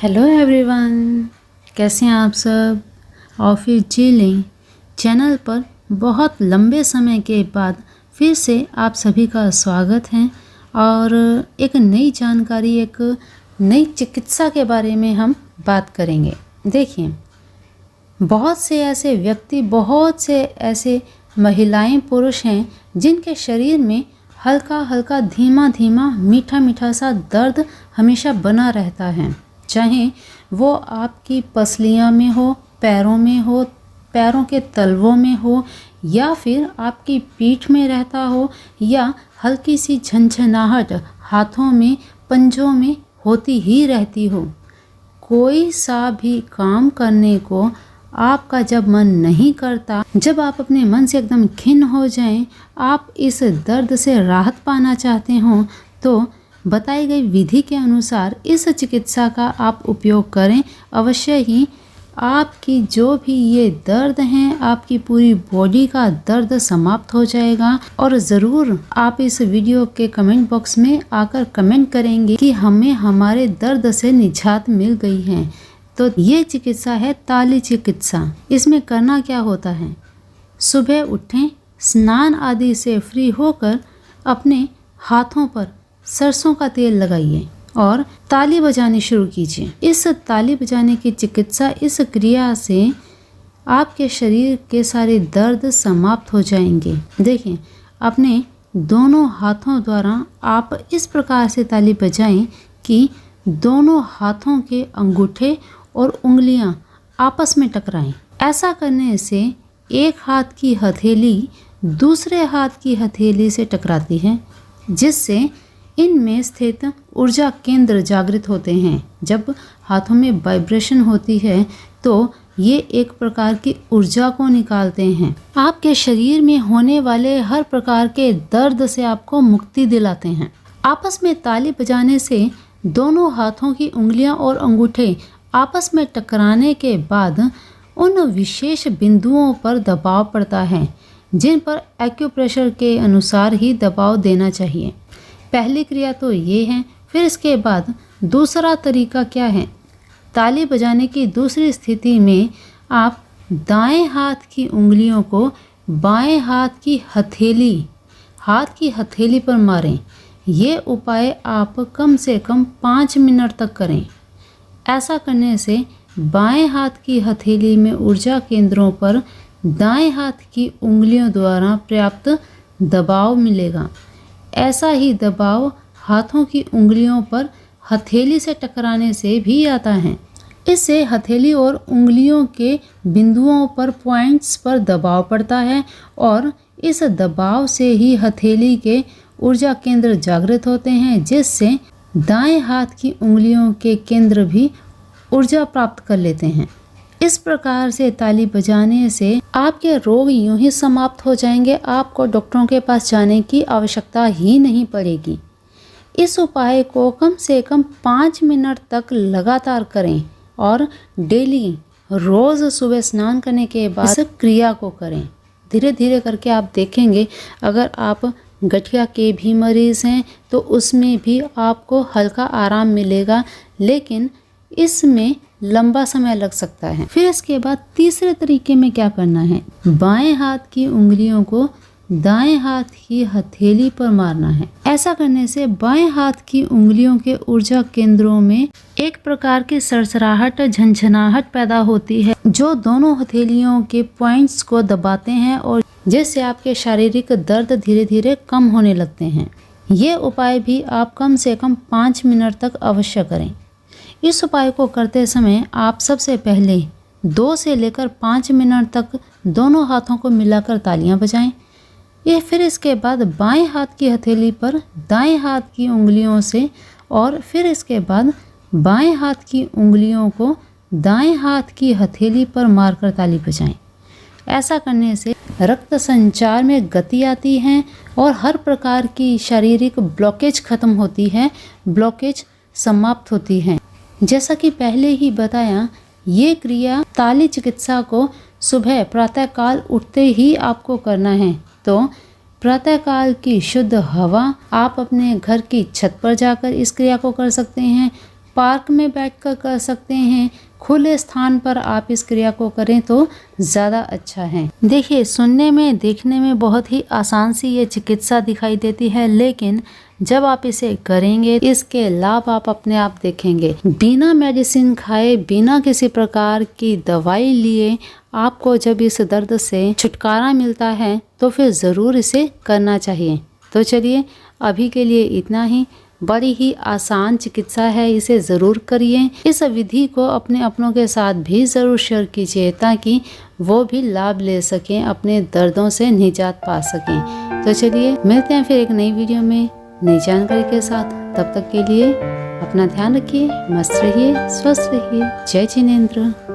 Hello everyone, कैसे हैं आप सब। ऑफिस जीलिंग चैनल पर बहुत लंबे समय के बाद फिर से आप सभी का स्वागत है और एक नई जानकारी, एक नई चिकित्सा के बारे में हम बात करेंगे। देखिए, बहुत से ऐसे व्यक्ति, बहुत से ऐसे महिलाएं, पुरुष हैं जिनके शरीर में हल्का हल्का, धीमा धीमा, मीठा मीठा सा दर्द हमेशा बना रहता है। चाहे वो आपकी पसलियाँ में हो, पैरों में हो, पैरों के तलवों में हो, या फिर आपकी पीठ में रहता हो, या हल्की सी झंझनाहट हाथों में, पंजों में होती ही रहती हो। कोई सा भी काम करने को आपका जब मन नहीं करता, जब आप अपने मन से एकदम खिन्न हो जाएं, आप इस दर्द से राहत पाना चाहते हो, तो बताई गई विधि के अनुसार इस चिकित्सा का आप उपयोग करें। अवश्य ही आपकी जो भी ये दर्द हैं, आपकी पूरी बॉडी का दर्द समाप्त हो जाएगा। और ज़रूर आप इस वीडियो के कमेंट बॉक्स में आकर कमेंट करेंगे कि हमें हमारे दर्द से निजात मिल गई है। तो ये चिकित्सा है ताली चिकित्सा। इसमें करना क्या होता है, सुबह उठें, स्नान आदि से फ्री होकर अपने हाथों पर सरसों का तेल लगाइए और ताली बजानी शुरू कीजिए। इस ताली बजाने की चिकित्सा, इस क्रिया से आपके शरीर के सारे दर्द समाप्त हो जाएंगे। देखिए, अपने दोनों हाथों द्वारा आप इस प्रकार से ताली बजाएं कि दोनों हाथों के अंगूठे और उंगलियां आपस में टकराएं। ऐसा करने से एक हाथ की हथेली दूसरे हाथ की हथेली से टकराती है, जिससे इनमें स्थित ऊर्जा केंद्र जागृत होते हैं। जब हाथों में वाइब्रेशन होती है तो ये एक प्रकार की ऊर्जा को निकालते हैं। आपके शरीर में होने वाले हर प्रकार के दर्द से आपको मुक्ति दिलाते हैं। आपस में ताली बजाने से दोनों हाथों की उंगलियां और अंगूठे आपस में टकराने के बाद उन विशेष बिंदुओं पर दबाव पड़ता है, जिन पर एक्यूप्रेशर के अनुसार ही दबाव देना चाहिए। पहली क्रिया तो ये है। फिर इसके बाद दूसरा तरीका क्या है, ताली बजाने की दूसरी स्थिति में आप दाएं हाथ की उंगलियों को बाएं हाथ की हथेली पर मारें। ये उपाय आप कम से कम 5 मिनट तक करें। ऐसा करने से बाएं हाथ की हथेली में ऊर्जा केंद्रों पर दाएं हाथ की उंगलियों द्वारा पर्याप्त दबाव मिलेगा। ऐसा ही दबाव हाथों की उंगलियों पर हथेली से टकराने से भी आता है। इससे हथेली और उंगलियों के बिंदुओं पर, पॉइंट्स पर दबाव पड़ता है और इस दबाव से ही हथेली के ऊर्जा केंद्र जागृत होते हैं, जिससे दाएं हाथ की उंगलियों के केंद्र भी ऊर्जा प्राप्त कर लेते हैं। इस प्रकार से ताली बजाने से आपके रोग यूं ही समाप्त हो जाएंगे। आपको डॉक्टरों के पास जाने की आवश्यकता ही नहीं पड़ेगी। इस उपाय को कम से कम 5 मिनट तक लगातार करें और डेली, रोज सुबह स्नान करने के बाद इस क्रिया को करें। धीरे धीरे करके आप देखेंगे, अगर आप गठिया के भी मरीज हैं तो उसमें भी आपको हल्का आराम मिलेगा, लेकिन इसमें लंबा समय लग सकता है। फिर इसके बाद तीसरे तरीके में क्या करना है, बाएं हाथ की उंगलियों को दाएं हाथ की हथेली पर मारना है। ऐसा करने से बाएं हाथ की उंगलियों के ऊर्जा केंद्रों में एक प्रकार की सरसराहट, झंझनाहट पैदा होती है, जो दोनों हथेलियों के पॉइंट्स को दबाते हैं और जिससे आपके शारीरिक दर्द धीरे धीरे कम होने लगते हैं। ये उपाय भी आप कम से कम 5 मिनट तक अवश्य करें। इस उपाय को करते समय आप सबसे पहले 2 से लेकर 5 मिनट तक दोनों हाथों को मिलाकर तालियां बजाएं। ये फिर इसके बाद बाएं हाथ की हथेली पर दाएं हाथ की उंगलियों से, और फिर इसके बाद बाएं हाथ की उंगलियों को दाएं हाथ की हथेली पर मारकर ताली बजाएं। ऐसा करने से रक्त संचार में गति आती है और हर प्रकार की शारीरिक ब्लॉकेज खत्म होती है, ब्लॉकेज समाप्त होती है। जैसा कि पहले ही बताया, ये क्रिया ताली चिकित्सा को सुबह प्रातःकाल उठते ही आपको करना है। तो प्रातःकाल की शुद्ध हवा, आप अपने घर की छत पर जाकर इस क्रिया को कर सकते हैं। पार्क में बैठकर कर सकते हैं, खुले स्थान पर आप इस क्रिया को करें तो ज़्यादा अच्छा है। देखिए, सुनने में देखने में बहुत ही आसान सी ये चिकित्सा दिखाई देती है, लेकिन जब आप इसे करेंगे इसके लाभ आप अपने आप देखेंगे। बिना मेडिसिन खाए, बिना किसी प्रकार की दवाई लिए आपको जब इस दर्द से छुटकारा मिलता है तो फिर ज़रूर इसे करना चाहिए। तो चलिए, अभी के लिए इतना ही। बड़ी ही आसान चिकित्सा है, इसे ज़रूर करिए। इस विधि को अपने अपनों के साथ भी ज़रूर शेयर कीजिए ताकि वो भी लाभ ले सकें, अपने दर्दों से निजात पा सकें। तो चलिए, मिलते हैं फिर एक नई वीडियो में नई जानकारी के साथ। तब तक के लिए अपना ध्यान रखिए, मस्त रहिए, स्वस्थ रहिए। जय जिनेंद्र।